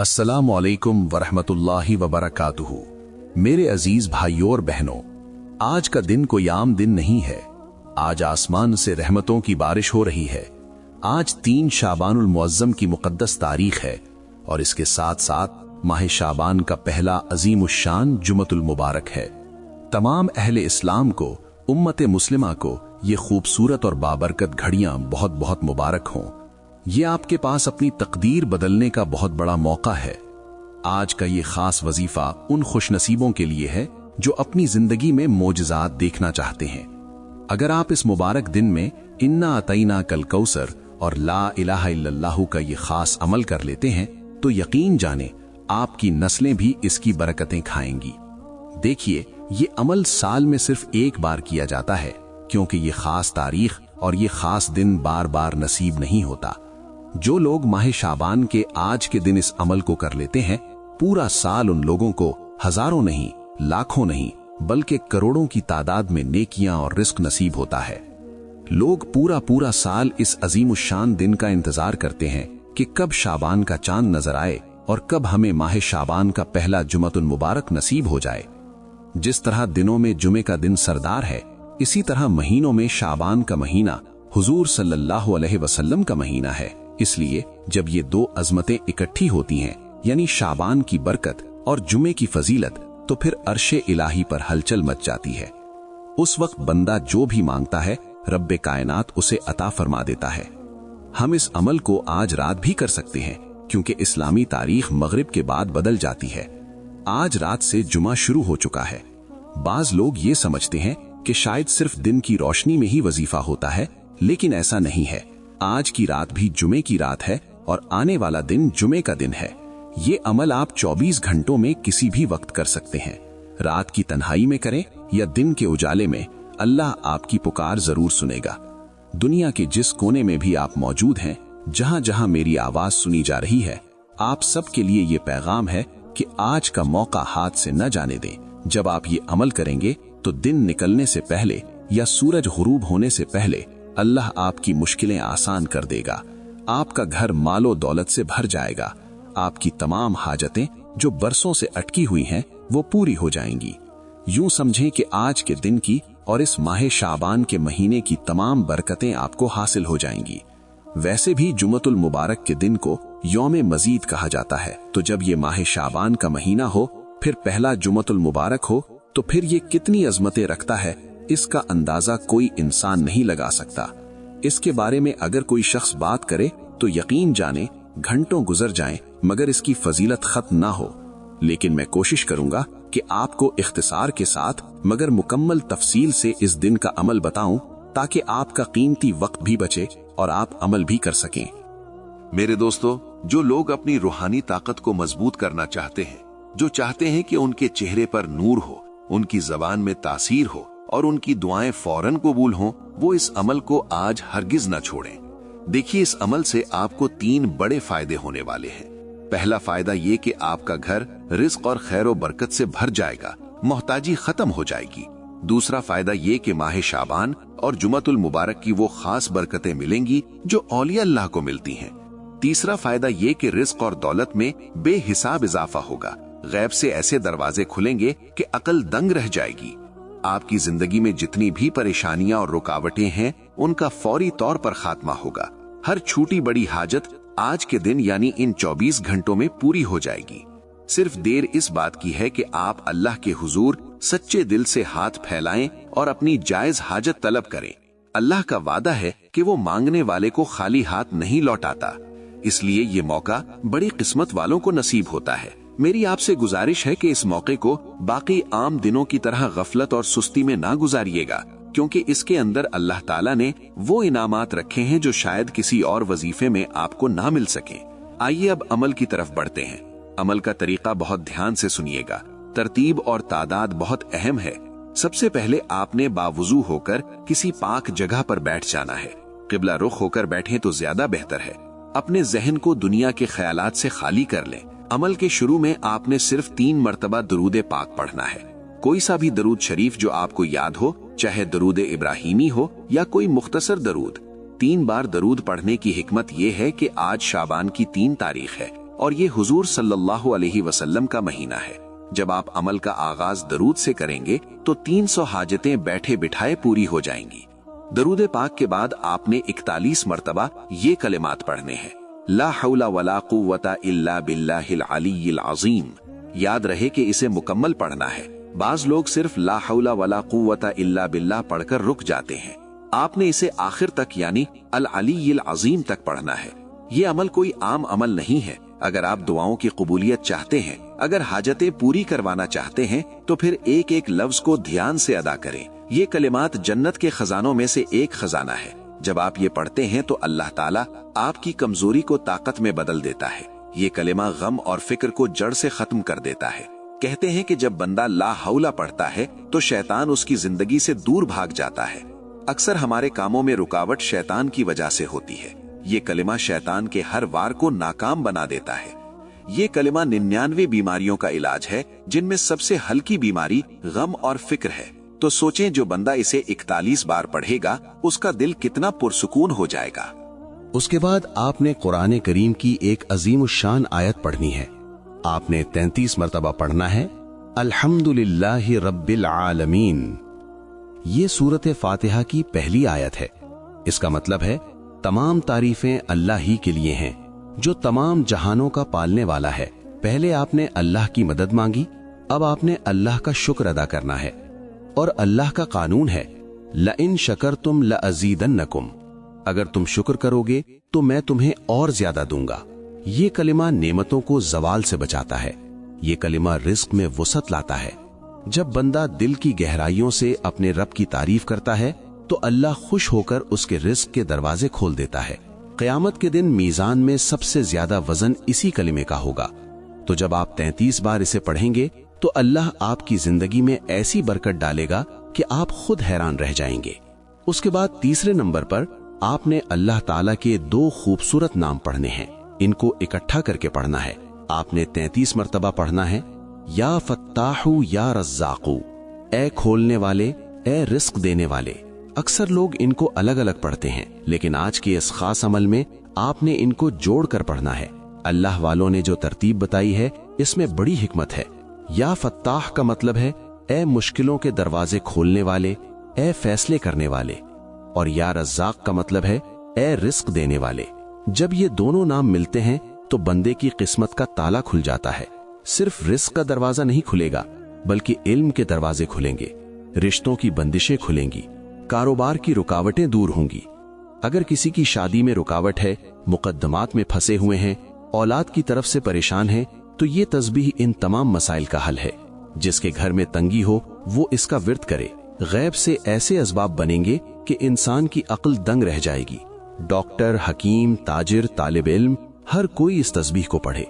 अस्सलामु अलैकुम वरहमतुल्लाहि वबरकातुहू। मेरे अजीज भाइयों और बहनों, आज का दिन कोई आम दिन नहीं है। आज आसमान से रहमतों की बारिश हो रही है। आज 3 शाबानुल मुअज्जम की मुकद्दस तारीख है और इसके साथ साथ माह शाबान का पहला अजीमुश्शान जुमतुल मुबारक है। तमाम अहले इस्लाम को, उम्मत मुस्लिमा को ये खूबसूरत और बाबरकत घड़ियां बहुत बहुत मुबारक हों। ये आपके पास अपनी तकदीर बदलने का बहुत बड़ा मौका है। आज का ये खास वजीफा उन खुशनसीबों के लिए है जो अपनी जिंदगी में मोजज़ात देखना चाहते हैं। अगर आप इस मुबारक दिन में इन्ना अतईना कल कौसर और ला इलाहा इल्लल्लाहु का ये खास अमल कर लेते हैं तो यकीन जाने आपकी नस्लें भी इसकी बरकतें खाएंगी। देखिए, ये अमल साल में सिर्फ एक बार किया जाता है, क्योंकि ये खास तारीख और ये खास दिन बार बार नसीब नहीं होता। जो लोग माह शाबान के आज के दिन इस अमल को कर लेते हैं, पूरा साल उन लोगों को हजारों नहीं, लाखों नहीं, बल्कि करोड़ों की तादाद में नेकियां और रिस्क नसीब होता है। लोग पूरा साल इस अजीमुश्शान दिन का इंतजार करते हैं कि कब शाबान का चांद नजर आए और कब हमें माह शाबान का पहला जुमतुल मुबारक नसीब हो जाए। जिस तरह दिनों में जुमे का दिन सरदार है, इसी तरह महीनों में शाबान का महीना हुजूर सल्लल्लाहु अलैहि वसल्लम का महीना है। इसलिए जब ये 2 अजमतें इकट्ठी होती हैं, यानी शाबान की बरकत और जुमे की फजीलत, तो फिर अर्शे इलाही पर हलचल मच जाती है। उस वक्त बंदा जो भी मांगता है, रब्बे कायनात उसे अता फरमा देता है। हम इस अमल को आज रात भी कर सकते हैं, क्योंकि इस्लामी तारीख मगरिब के बाद बदल जाती है। आज रात से जुमा शुरू हो चुका है। बाज लोग ये समझते हैं कि शायद सिर्फ दिन की रोशनी में ही वजीफा होता है, लेकिन ऐसा नहीं है। आज की रात भी जुमे की रात है और आने वाला दिन जुमे का दिन है। ये अमल आप 24 घंटों में किसी भी वक्त कर सकते हैं। रात की तन्हाई में करें या दिन के उजाले में, अल्लाह आपकी पुकार जरूर सुनेगा। दुनिया के जिस कोने में भी आप मौजूद हैं, जहां जहां मेरी आवाज सुनी जा रही है, आप सबके लिए ये पैगाम है कि आज का मौका हाथ से न जाने दें। जब आप ये अमल करेंगे तो दिन निकलने से पहले या सूरज गुरूब होने से पहले अल्लाह आपकी मुश्किलें आसान कर देगा। आपका घर मालो दौलत से भर जाएगा। आपकी तमाम हाजतें जो बरसों से अटकी हुई हैं, वो पूरी हो जाएंगी। यूं समझें कि आज के दिन की और इस माह शाबान के महीने की तमाम बरकतें आपको हासिल हो जाएंगी। वैसे भी जुमतुल मुबारक के दिन को यौम मजीद कहा जाता है, तो जब ये माह शाबान का महीना हो, फिर पहला जुमतुल मुबारक हो, तो फिर ये कितनी अजमतें रखता है, इसका अंदाजा कोई इंसान नहीं लगा सकता। इसके बारे में अगर कोई शख्स बात करे तो यकीन जाने घंटों गुजर जाएं, मगर इसकी फजीलत खत्म ना हो। लेकिन मैं कोशिश करूंगा कि आपको इख्तिसार के साथ मगर मुकम्मल तफसील से इस दिन का अमल बताऊं, ताकि आपका कीमती वक्त भी बचे और आप अमल भी कर सकें। मेरे दोस्तों, जो लोग अपनी रूहानी ताकत को मजबूत करना चाहते हैं, जो चाहते हैं कि उनके चेहरे पर नूर हो, उनकी जबान में तासीर हो और उनकी दुआएं फौरन कबूल हों, वो इस अमल को आज हरगिज न छोड़ें। देखिए, इस अमल से आपको 3 बड़े फायदे होने वाले हैं। पहला फायदा ये कि आपका घर रिज्क और खैर और बरकत से भर जाएगा, मोहताजी खत्म हो जाएगी। दूसरा फायदा ये कि माह शाबान और जुमतुल मुबारक की वो खास बरकतें मिलेंगी जो औलिया अल्लाह को मिलती हैं। तीसरा फायदा ये कि रिज्क और दौलत में बेहिसाब इजाफा होगा। गैब से ऐसे दरवाजे खुलेंगे कि अकल दंग रह जाएगी। आपकी जिंदगी में जितनी भी परेशानियां और रुकावटें हैं, उनका फौरी तौर पर खात्मा होगा। हर छोटी बड़ी हाजत आज के दिन यानी इन 24 घंटों में पूरी हो जाएगी। सिर्फ देर इस बात की है कि आप अल्लाह के हुजूर सच्चे दिल से हाथ फैलाएं और अपनी जायज हाजत तलब करें। अल्लाह का वादा है कि वो मांगने वाले को खाली हाथ नहीं लौटाता। इसलिए ये मौका बड़ी किस्मत वालों को नसीब होता है। मेरी आपसे गुजारिश है कि इस मौके को बाकी आम दिनों की तरह गफलत और सुस्ती में ना गुजारिएगा, क्योंकि इसके अंदर अल्लाह ताला ने वो इनामात रखे हैं जो शायद किसी और वजीफे में आपको ना मिल सके। आइए अब अमल की तरफ बढ़ते हैं। अमल का तरीका बहुत ध्यान से सुनिएगा। तरतीब और तादाद बहुत अहम है। सबसे पहले आपने बावुजू होकर किसी पाक जगह पर बैठ जाना है। किबला रुख होकर बैठें तो ज्यादा बेहतर है। अपने जहन को दुनिया के ख्यालात से खाली कर लें। अमल के शुरू में आपने सिर्फ 3 मर्तबा दरूद पाक पढ़ना है। कोई सा भी दरूद शरीफ जो आपको याद हो, चाहे दरूद इब्राहिमी हो या कोई मुख्तसर दरूद। 3 बार दरूद पढ़ने की हिकमत यह है कि आज शाबान की 3 तारीख है اور یہ حضور صلی اللہ علیہ وسلم کا مہینہ ہے۔ جب آپ عمل کا آغاز درود سے کریں گے تو 300 حاجتیں بیٹھے بٹھائے پوری ہو جائیں گی۔ درود پاک کے بعد آپ نے 41 مرتبہ یہ کلمات پڑھنے ہیں: لا حول ولا قوت الا باللہ العلی العظیم۔ یاد رہے کہ اسے مکمل پڑھنا ہے، بعض لوگ صرف لا حول ولا قوت الا باللہ پڑھ کر رک جاتے ہیں۔ آپ نے اسے آخر تک یعنی العلی العظیم تک پڑھنا ہے۔ یہ عمل کوئی عام عمل نہیں ہے۔ اگر آپ دعاؤں کی قبولیت چاہتے ہیں، اگر حاجتیں پوری کروانا چاہتے ہیں تو پھر ایک ایک لفظ کو دھیان سے ادا کریں۔ یہ کلمات جنت کے خزانوں میں سے ایک خزانہ ہے۔ جب آپ یہ پڑھتے ہیں تو اللہ تعالیٰ آپ کی کمزوری کو طاقت میں بدل دیتا ہے۔ یہ کلمہ غم اور فکر کو جڑ سے ختم کر دیتا ہے۔ کہتے ہیں کہ جب بندہ لا حول پڑھتا ہے تو شیطان اس کی زندگی سے دور بھاگ جاتا ہے۔ اکثر ہمارے کاموں میں رکاوٹ شیطان کی وجہ سے ہوتی ہے۔ یہ کلمہ شیطان کے ہر وار کو ناکام بنا دیتا ہے۔ یہ کلمہ 99 بیماریوں کا علاج ہے، جن میں سب سے ہلکی بیماری غم اور فکر ہے۔ تو سوچیں جو بندہ اسے 41 بار پڑھے گا اس کا دل کتنا پرسکون ہو جائے گا۔ اس کے بعد آپ نے قرآن کریم کی ایک عظیم الشان آیت پڑھنی ہے۔ آپ نے 33 مرتبہ پڑھنا ہے الحمدللہ رب العالمین۔ یہ سورۃ فاتحہ کی پہلی آیت ہے۔ اس کا مطلب ہے تمام تعریفیں اللہ ہی کے لیے ہیں جو تمام جہانوں کا پالنے والا ہے۔ پہلے آپ نے اللہ کی مدد مانگی، اب آپ نے اللہ کا شکر ادا کرنا ہے۔ اور اللہ کا قانون ہے لَإِن شَكَرْتُمْ لَأَزِيدَنَّكُمْ، اگر تم شکر کرو گے تو میں تمہیں اور زیادہ دوں گا۔ یہ کلمہ نعمتوں کو زوال سے بچاتا ہے۔ یہ کلمہ رزق میں وسعت لاتا ہے۔ جب بندہ دل کی گہرائیوں سے اپنے رب کی تعریف کرتا ہے تو اللہ خوش ہو کر اس کے رزق کے دروازے کھول دیتا ہے۔ قیامت کے دن میزان میں سب سے زیادہ وزن اسی کلمے کا ہوگا۔ تو جب آپ 33 بار اسے پڑھیں گے تو اللہ آپ کی زندگی میں ایسی برکت ڈالے گا کہ آپ خود حیران رہ جائیں گے۔ اس کے بعد تیسرے نمبر پر آپ نے اللہ تعالیٰ کے 2 خوبصورت نام پڑھنے ہیں۔ ان کو اکٹھا کر کے پڑھنا ہے۔ آپ نے 33 مرتبہ پڑھنا ہے یا فتاح یا رزاق، اے کھولنے والے، اے رزق دینے والے۔ اکثر لوگ ان کو الگ الگ پڑھتے ہیں، لیکن آج کے اس خاص عمل میں آپ نے ان کو جوڑ کر پڑھنا ہے۔ اللہ والوں نے جو ترتیب بتائی ہے اس میں بڑی حکمت ہے۔ یا فتاح کا مطلب ہے اے مشکلوں کے دروازے کھولنے والے، اے فیصلے کرنے والے، اور یا رزاق کا مطلب ہے اے رزق دینے والے۔ جب یہ دونوں نام ملتے ہیں تو بندے کی قسمت کا تالا کھل جاتا ہے۔ صرف رزق کا دروازہ نہیں کھلے گا بلکہ علم کے دروازے کھلیں گے، رشتوں کی بندشیں کھلیں گی، کاروبار کی رکاوٹیں دور ہوں گی۔ اگر کسی کی شادی میں رکاوٹ ہے، مقدمات میں پھنسے ہوئے ہیں، اولاد کی طرف سے پریشان ہیں، تو یہ تسبیح ان تمام مسائل کا حل ہے۔ جس کے گھر میں تنگی ہو وہ اس کا ورد کرے۔ غیب سے ایسے اسباب بنیں گے کہ انسان کی عقل دنگ رہ جائے گی۔ ڈاکٹر، حکیم، تاجر، طالب علم، ہر کوئی اس تسبیح کو پڑھے۔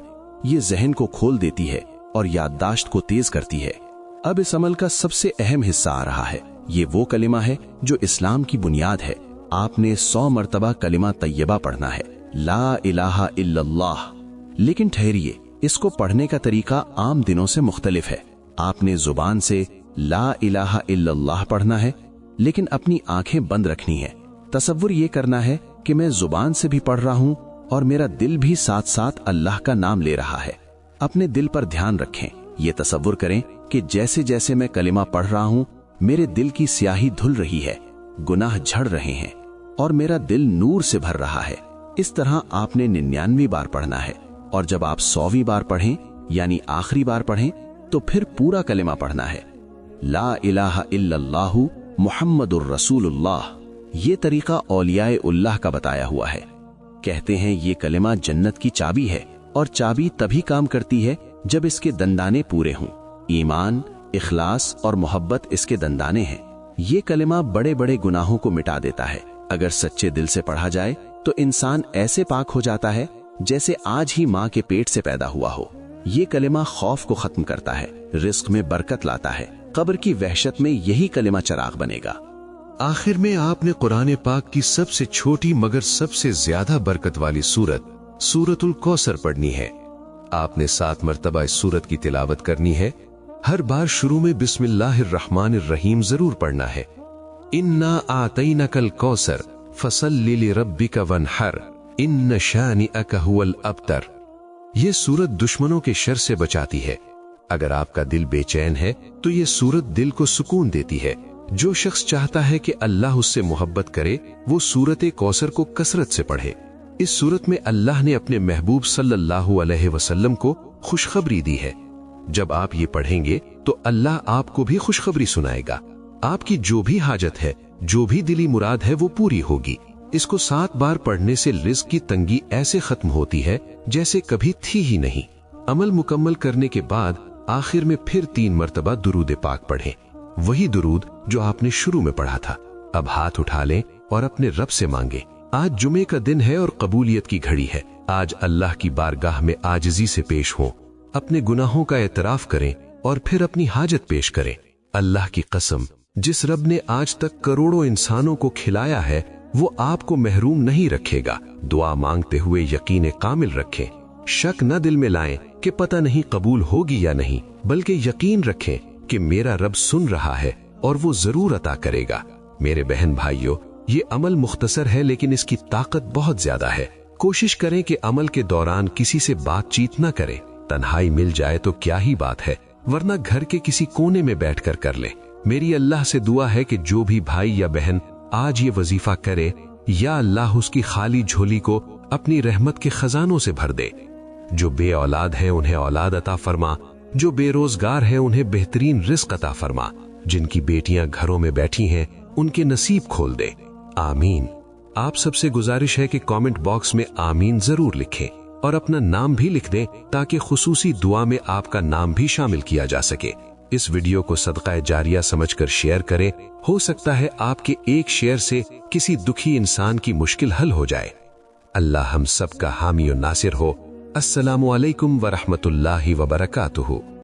یہ ذہن کو کھول دیتی ہے اور یادداشت کو تیز کرتی ہے۔ اب اس عمل کا سب سے اہم حصہ آ رہا ہے۔ یہ وہ کلمہ ہے جو اسلام کی بنیاد ہے۔ آپ نے 100 مرتبہ کلمہ طیبہ پڑھنا ہے، لا الہ الا اللہ۔ لیکن ٹھہریے، اس کو پڑھنے کا طریقہ عام دنوں سے مختلف ہے۔ آپ نے زبان سے لا الہ الا اللہ پڑھنا ہے، لیکن اپنی آنکھیں بند رکھنی ہے۔ تصور یہ کرنا ہے کہ میں زبان سے بھی پڑھ رہا ہوں اور میرا دل بھی ساتھ ساتھ اللہ کا نام لے رہا ہے۔ اپنے دل پر دھیان رکھیں۔ یہ تصور کریں کہ جیسے جیسے میں کلمہ پڑھ رہا ہوں میرے دل کی سیاہی دھل رہی ہے، گناہ جھڑ رہے ہیں اور میرا دل نور سے بھر رہا ہے۔ اس طرح آپ نے 99 بار پڑھنا ہے، اور جب آپ 100ویں بار پڑھیں یعنی آخری بار پڑھیں تو پھر پورا کلمہ پڑھنا ہے، لا الہ الا اللہ محمد الرسول اللہ۔ یہ طریقہ اولیاء اللہ کا بتایا ہوا ہے۔ کہتے ہیں یہ کلمہ جنت کی چابی ہے، اور چابی تبھی کام کرتی ہے جب اس کے دندانے پورے ہوں۔ ایمان، اخلاص اور محبت اس کے دندانے ہیں۔ یہ کلمہ بڑے بڑے گناہوں کو مٹا دیتا ہے۔ اگر سچے دل سے پڑھا جائے تو انسان ایسے پاک ہو جاتا ہے جیسے آج ہی ماں کے پیٹ سے پیدا ہوا ہو۔ یہ کلمہ خوف کو ختم کرتا ہے، رزق میں برکت لاتا ہے، قبر کی وحشت میں یہی کلمہ چراغ بنے گا۔ آخر میں آپ نے قرآن پاک کی سب سے چھوٹی مگر سب سے زیادہ برکت والی سورۃ الکوثر پڑھنی ہے۔ آپ نے 7 مرتبہ اس سورت کی تلاوت کرنی ہے۔ ہر بار شروع میں بسم اللہ الرحمن الرحیم ضرور پڑھنا ہے۔ انا اعطینک الکوثر فصل لربک وانحر ان شانئک هو الابتر۔ یہ सूरत दुश्मनों के शर से बचाती है। अगर आपका दिल बेचैन है तो ये सूरत दिल को सुकून देती है। जो शख्स चाहता है कि अल्लाह उससे मोहब्बत करे वो सूरत कौसर को कसरत से पढ़े। इस सूरत में अल्लाह ने अपने महबूब सल्लल्लाहु अलैहि वसल्लम को खुशखबरी दी है। जब आप ये पढ़ेंगे तो अल्लाह आपको भी खुशखबरी सुनाएगा। आपकी जो भी हाजत है, जो भी दिली मुराद है वो पूरी होगी। इसको 7 बार पढ़ने से रिज़्क की तंगी ऐसे खत्म होती है जैसे कभी थी ही नहीं। अमल मुकम्मल करने के बाद आखिर में फिर 3 मरतबा दुरूद पाक पढ़ें, वही दुरूद जो आपने शुरू में पढ़ा था। अब हाथ उठा लें और अपने रब से मांगे। आज जुमे का दिन है और कबूलियत की घड़ी है। आज अल्लाह की बारगाह में आजिज़ी से पेश हों, अपने गुनाहों का एतराफ करें और फिर अपनी हाजत पेश करें। अल्लाह की कसम, जिस रब ने आज तक करोड़ों इंसानों को खिलाया है वो आपको महरूम नहीं रखेगा। दुआ मांगते हुए यकीन कामिल रखें। शक न दिल में लाएं कि पता नहीं कबूल होगी या नहीं, बल्कि यकीन रखें कि मेरा रब सुन रहा है और वो जरूर अता करेगा। मेरे बहन भाइयों, ये अमल मुख्तसर है लेकिन इसकी ताकत बहुत ज्यादा है। कोशिश करें कि अमल के दौरान किसी से बातचीत न करें। तन्हाई मिल जाए तो क्या ही बात है, वरना घर के किसी कोने में बैठकर कर लें। मेरी अल्लाह से दुआ है कि जो भी भाई या बहन आज ये वजीफा करे, या अल्लाह उसकी खाली झोली को अपनी रहमत के खजानों से भर दे। जो बे औलाद है उन्हें औलाद अता फरमा, जो बेरोजगार है उन्हें बेहतरीन रिज़्क अता फरमा, जिनकी बेटियां घरों में बैठी हैं उनके नसीब खोल दे। आमीन। आप सबसे गुजारिश है कि कमेंट बॉक्स में आमीन जरूर लिखें और अपना नाम भी लिख दें ताकि खुसूसी दुआ में आपका नाम भी शामिल किया जा सके। इस वीडियो को सदका जारिया समझकर शेयर करें। हो सकता है आपके एक शेयर से किसी दुखी इंसान की मुश्किल हल हो जाए। अल्लाह हम सब का हामी और नासिर हो। अस्सलामु अलैकुम व रहमतुल्लाहि व बरकातुहू।